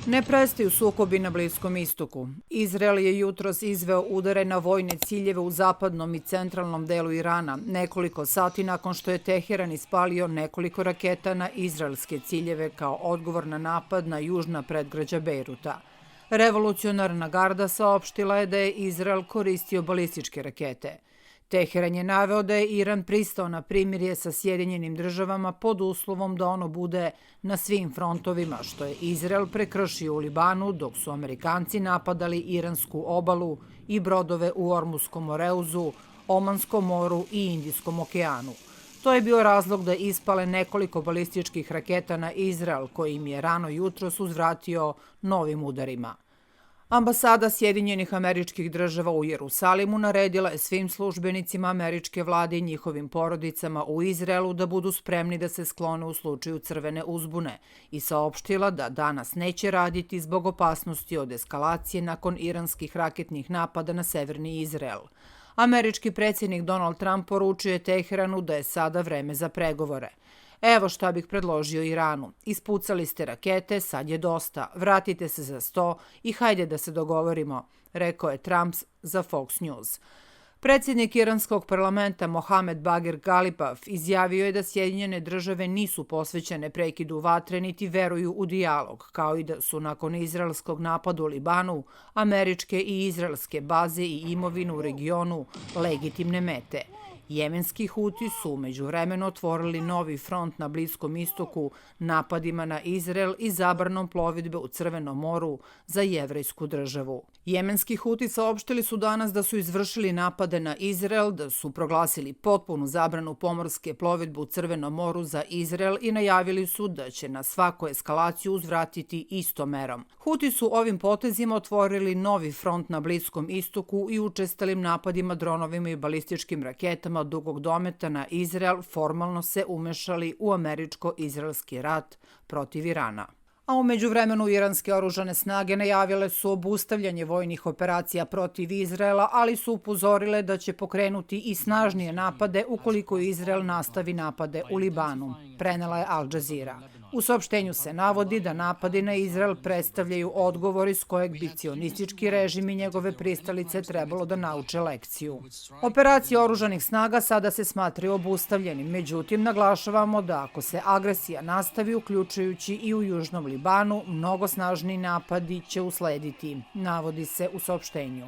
Ne prestaju sukobi na Bliskom istoku. Izrael je jutros izveo udare na vojne ciljeve u zapadnom i centralnom delu Irana, nekoliko sati nakon što je Teheran ispalio nekoliko raketa na izraelske ciljeve kao odgovor na napad na južna predgrađa Bejruta. Revolucionarna garda saopštila je da je Izrael koristio balističke rakete. Teheran je naveo da je Iran pristao na primirje sa Sjedinjenim državama pod uslovom da ono bude na svim frontovima, što je Izrael prekršio u Libanu dok su Amerikanci napadali iransku obalu i brodove u Ormuskom moreuzu, Omanskom moru i Indijskom okeanu. To je bio razlog da ispale nekoliko balističkih raketa na Izrael, koji im je rano jutros uzvratio novim udarima. Ambasada Sjedinjenih Američkih Država u Jerusalimu naredila je svim službenicima američke vlade i njihovim porodicama u Izraelu da budu spremni da se sklone u slučaju crvene uzbune i saopštila da danas neće raditi zbog opasnosti od eskalacije nakon iranskih raketnih napada na severni Izrael. Američki predsjednik Donald Trump poručio je Teheranu da je sada vreme za pregovore. Evo šta bih predložio Iranu. Ispucali ste rakete, sad je dosta. Vratite se za sto i hajde da se dogovorimo, rekao je Trump za Fox News. Predsjednik iranskog parlamenta Mohamed Bagher Ghalibaf izjavio je da Sjedinjene države nisu posvećene prekidu vatre niti veruju u dijalog, kao i da su nakon izraelskog napada u Libanu američke i izraelske baze i imovinu u regionu legitimne mete. Jemenski Huti su međuvremeno otvorili novi front na Bliskom istoku napadima na Izrael i zabranom plovidbe u Crvenom moru za jevrejsku državu. Jemenski Huti saopštili su danas da su izvršili napade na Izrael, da su proglasili potpunu zabranu pomorske plovidbe u Crvenom moru za Izrael i najavili su da će na svaku eskalaciju uzvratiti istom merom. Huti su ovim potezima otvorili novi front na Bliskom istoku i učestalim napadima dronovima i balističkim raketama dugog dometa na Izrael formalno se umešali u američko-izraelski rat protiv Irana. A u međuvremenu iranske oružane snage najavile su obustavljanje vojnih operacija protiv Izraela, ali su upozorile da će pokrenuti i snažnije napade ukoliko Izrael nastavi napade u Libanu, prenela je Al Jazeera. U saopštenju se navodi da napadi na Izrael predstavljaju odgovor iz kojeg bi cionistički režim i njegove pristalice trebalo da nauče lekciju. Operacije oružanih snaga sada se smatraju obustavljenim, međutim naglašavamo da ako se agresija nastavi, uključujući i u Južnom Libanu, mnogo snažniji napadi će uslediti, navodi se u saopštenju.